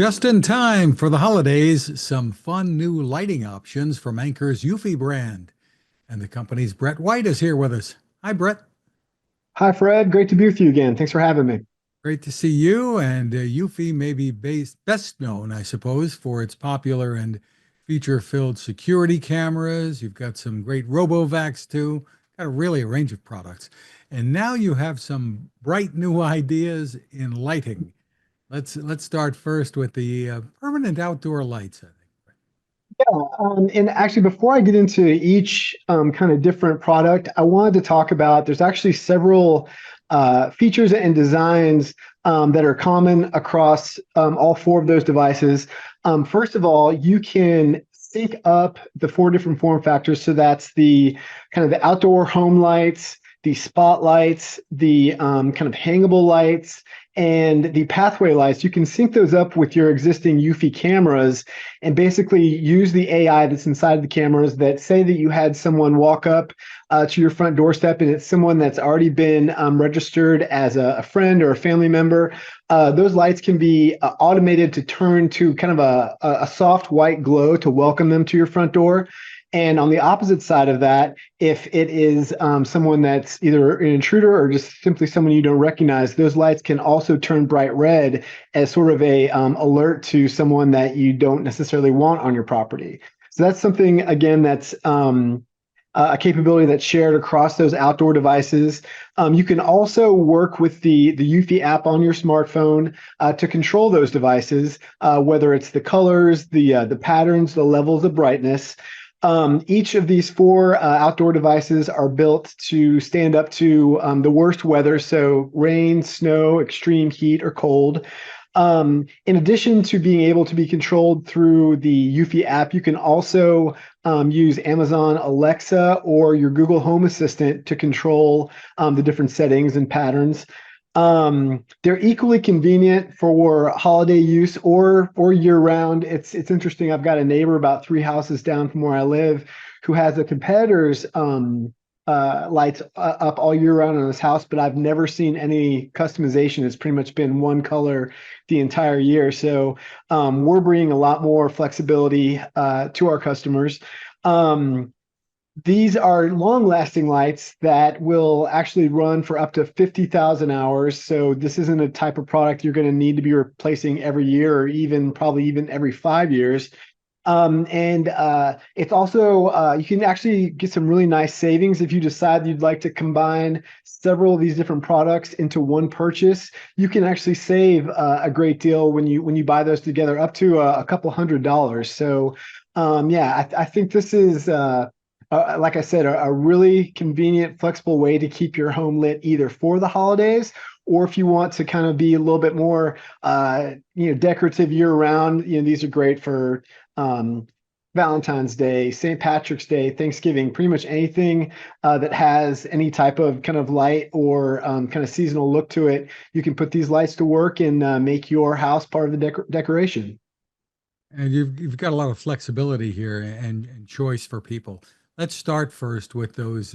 Just in time for the holidays, some fun new lighting options from Anker's Eufy brand. And the company's Brett White is here with us. Hi, Brett. Hi, Fred. Great to be with you again. Thanks for having me. Great to see you. And Eufy may be best known, I suppose, for its popular and feature-filled security cameras. You've got some great RoboVacs too. Got really a range of products. And now you have some bright new ideas in lighting. Let's start first with the permanent outdoor lights, I think. And actually, before I get into each kind of different product, I wanted to talk about there's actually several features and designs that are common across all four of those devices. First of all, you can sync up the four different form factors. So that's the kind of the outdoor home lights, the spotlights, the kind of hangable lights, and the pathway lights. You can sync those up with your existing Eufy cameras and basically use the AI that's inside the cameras that say that you had someone walk up to your front doorstep and it's someone that's already been registered as a friend or a family member. Those lights can be automated to turn to kind of a soft white glow to welcome them to your front door. And on the opposite side of that, if it is someone that's either an intruder or just simply someone you don't recognize, those lights can also turn bright red as sort of a alert to someone that you don't necessarily want on your property. So that's something, again, that's a capability that's shared across those outdoor devices. You can also work with the Eufy app on your smartphone to control those devices, whether it's the colors, the patterns, the levels of brightness. Each of these four outdoor devices are built to stand up to the worst weather, so rain, snow, extreme heat, or cold. In addition to being able to be controlled through the Eufy app, you can also use Amazon Alexa or your Google Home Assistant to control the different settings and patterns. They're equally convenient for holiday use or year round. It's interesting. I've got a neighbor about three houses down from where I live who has a competitor's lights up all year round on his house, but I've never seen any customization. It's pretty much been one color the entire year. So we're bringing a lot more flexibility to our customers. These are long-lasting lights that will actually run for up to 50,000 hours. So this isn't a type of product you're going to need to be replacing every year or probably even every 5 years. It's also, you can actually get some really nice savings if you decide you'd like to combine several of these different products into one purchase. You can actually save a great deal when you buy those together, up to a couple $100. So yeah, I think this is like I said, a really convenient, flexible way to keep your home lit either for the holidays or if you want to kind of be a little bit more, decorative year round. These are great for Valentine's Day, St. Patrick's Day, Thanksgiving, pretty much anything that has any type of kind of light or kind of seasonal look to it. You can put these lights to work and make your house part of the decoration. And you've got a lot of flexibility here and choice for people. Let's start first with those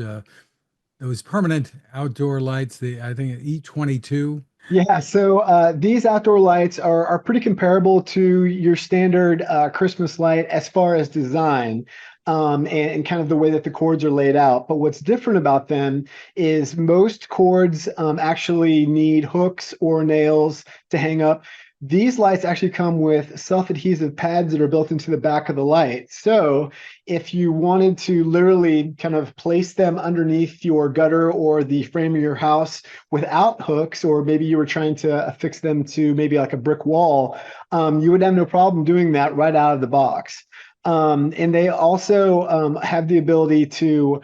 permanent outdoor lights. I think E22. Yeah, so these outdoor lights are pretty comparable to your standard Christmas light as far as design, and kind of the way that the cords are laid out. But what's different about them is most cords actually need hooks or nails to hang up. These lights actually come with self-adhesive pads that are built into the back of the light. So if you wanted to literally kind of place them underneath your gutter or the frame of your house without hooks, or maybe you were trying to affix them to maybe like a brick wall, you would have no problem doing that right out of the box. And they also have the ability to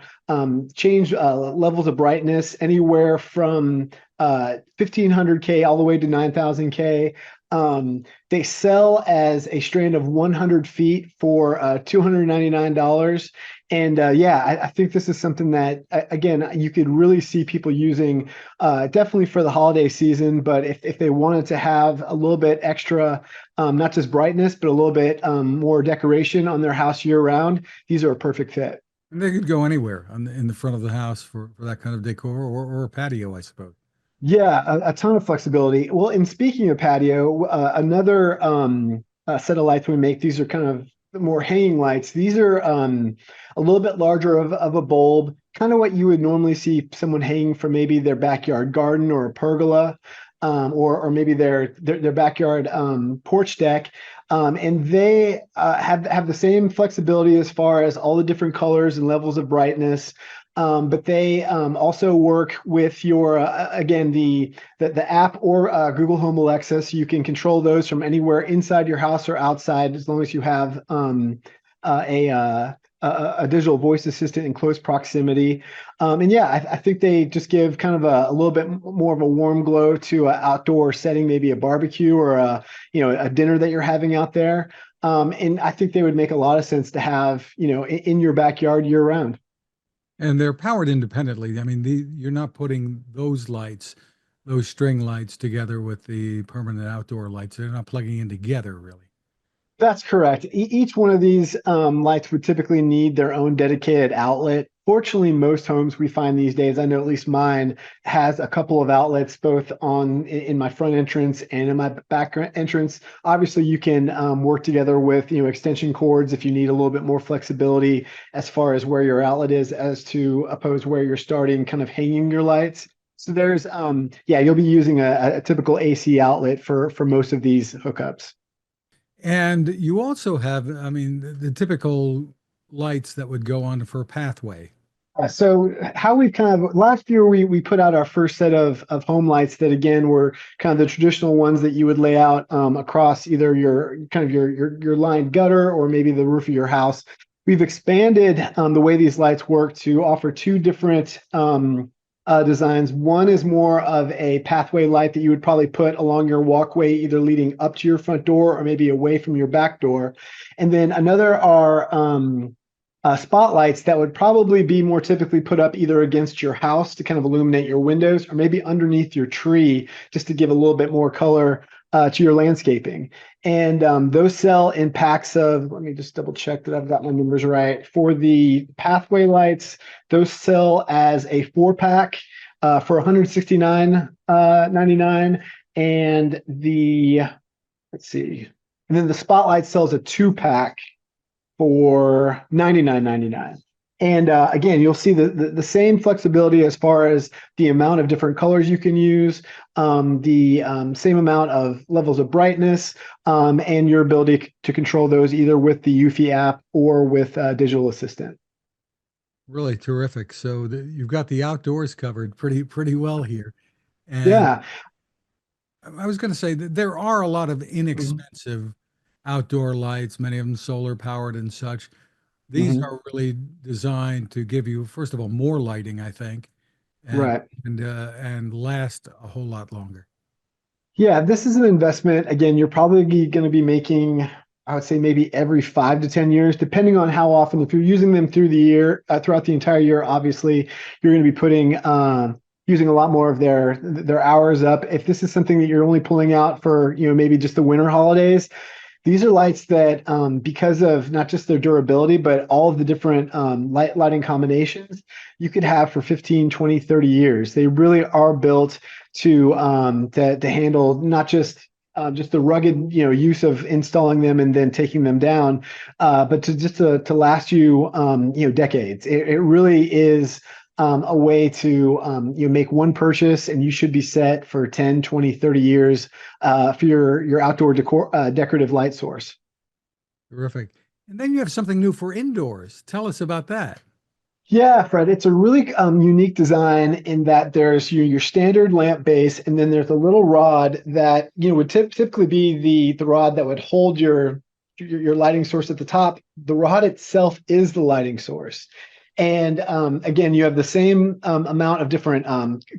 change levels of brightness anywhere from 1500K all the way to 9000K. They sell as a strand of 100 feet for $299. And yeah, I think this is something that, again, you could really see people using definitely for the holiday season. But if they wanted to have a little bit extra, not just brightness, but a little bit more decoration on their house year round, these are a perfect fit. And they could go anywhere in the front of the house for that kind of decor or a patio, I suppose. Yeah, a ton of flexibility. Well, and speaking of patio, another set of lights we make, these are kind of more hanging lights. These are a little bit larger of a bulb, kind of what you would normally see someone hanging from maybe their backyard garden or a pergola, or maybe their backyard porch deck. And they have the same flexibility as far as all the different colors and levels of brightness. But they also work with your again the app or Google Home Alexa, so you can control those from anywhere inside your house or outside, as long as you have a digital voice assistant in close proximity. And yeah, I think they just give kind of a little bit more of a warm glow to an outdoor setting, maybe a barbecue or a dinner that you're having out there. And I think they would make a lot of sense to have in your backyard year round. And they're powered independently. I mean, you're not putting those lights, those string lights together with the permanent outdoor lights. They're not plugging in together, really. That's correct. Each one of these lights would typically need their own dedicated outlet. Fortunately, most homes we find these days, I know at least mine, has a couple of outlets both in my front entrance and in my back entrance. Obviously, you can work together with extension cords if you need a little bit more flexibility as far as where your outlet is, as to oppose where you're starting kind of hanging your lights. So there's yeah, you'll be using a typical AC outlet for most of these hookups. And you also have, I mean, the typical lights that would go on for a pathway. So how we've kind of last year we put out our first set of home lights that again were kind of the traditional ones that you would lay out across either your kind of your lined gutter or maybe the roof of your house. We've expanded the way these lights work to offer two different designs. One is more of a pathway light that you would probably put along your walkway, either leading up to your front door or maybe away from your back door. And then another are spotlights that would probably be more typically put up either against your house to kind of illuminate your windows or maybe underneath your tree just to give a little bit more color to your landscaping. And those sell in packs of, let me just double check that I've got my numbers right. For the pathway lights, those sell as a 4-pack for $169.99. And let's see, and then the spotlight sells a 2-pack for $99.99. And again, you'll see the same flexibility as far as the amount of different colors you can use, the same amount of levels of brightness, and your ability to control those either with the Eufy app or with Digital Assistant. Really terrific. So you've got the outdoors covered pretty well here. And Yeah. I was going to say that there are a lot of Mhm. inexpensive outdoor lights, many of them solar powered and such. These Mhm. are really designed to give you, first of all, more lighting, I think, and Right. and last a whole lot longer. Yeah, this is an investment. Again, you're probably going to be making, I would say maybe every 5 to 10 years, depending on how often. If you're using them through the year, throughout the entire year, obviously you're going to be using a lot more of their hours up. If this is something that you're only pulling out for, maybe just the winter holidays, these are lights that, because of not just their durability, but all of the different lighting combinations you could have for 15, 20, 30 years. They really are built to handle not just the rugged use of installing them and then taking them down, but to last you decades. It really is a way to make one purchase and you should be set for 10, 20, 30 years for your outdoor decorative light source. Terrific. And then you have something new for indoors. Tell us about that. Yeah, Fred, it's a really unique design in that there's your standard lamp base, and then there's a little rod that would typically be the rod that would hold your lighting source at the top. The rod itself is the lighting source. And again, you have the same amount of different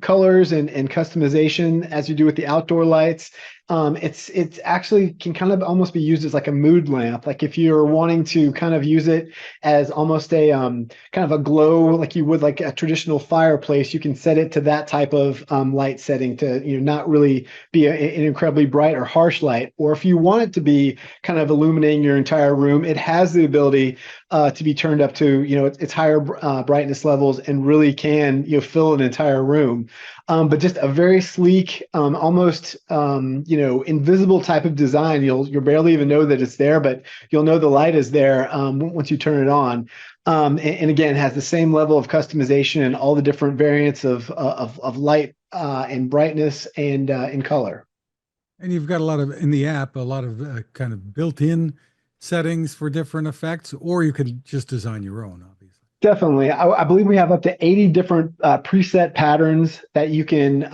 colors and customization as you do with the outdoor lights. It's actually can kind of almost be used as like a mood lamp. Like if you're wanting to kind of use it as almost a kind of a glow, like you would like a traditional fireplace, you can set it to that type of light setting to not really be an incredibly bright or harsh light. Or if you want it to be kind of illuminating your entire room, it has the ability to be turned up to its higher brightness levels and really can fill an entire room. But just a very sleek, almost invisible type of design. You'll barely even know that it's there, but you'll know the light is there once you turn it on. And again, it has the same level of customization and all the different variants of light and brightness and in color. And you've got a lot of, in the app, a lot of kind of built-in settings for different effects, or you can just design your own, obviously. Definitely. I believe we have up to 80 different preset patterns that you can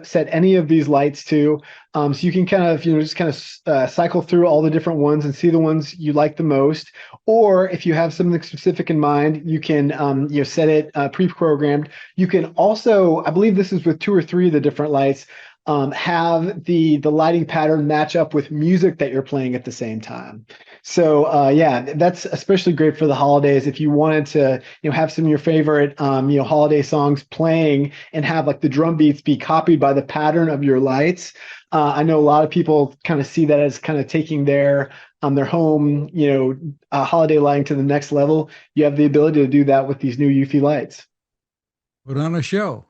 set any of these lights to. So you can kind of, just kind of cycle through all the different ones and see the ones you like the most. Or if you have something specific in mind, you can, set it pre-programmed. You can also, I believe this is with 2 or 3 of the different lights, have the lighting pattern match up with music that you're playing at the same time. So yeah, that's especially great for the holidays. If you wanted to, have some of your favorite, holiday songs playing and have like the drum beats be copied by the pattern of your lights. I know a lot of people kind of see that as kind of taking their home, holiday lighting to the next level. You have the ability to do that with these new Eufy lights. Put on a show.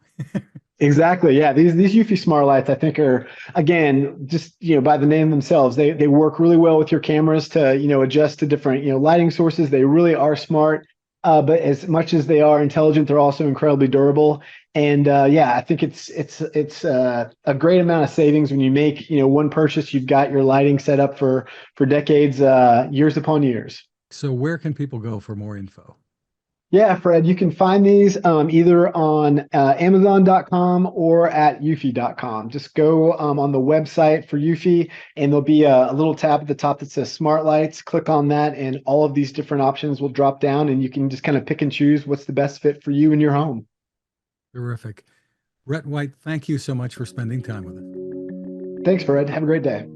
Exactly. Yeah. These Eufy smart lights, I think, are again just by the name themselves, they work really well with your cameras to adjust to different lighting sources. They really are smart, but as much as they are intelligent, they're also incredibly durable. And yeah, I think it's a great amount of savings when you make one purchase. You've got your lighting set up for decades, years upon years. So where can people go for more info? Yeah, Fred, you can find these either on Amazon.com or at Eufy.com. Just go on the website for Eufy, and there'll be a little tab at the top that says Smart Lights. Click on that, and all of these different options will drop down, and you can just kind of pick and choose what's the best fit for you and your home. Terrific. Rhett White, thank you so much for spending time with us. Thanks, Fred. Have a great day.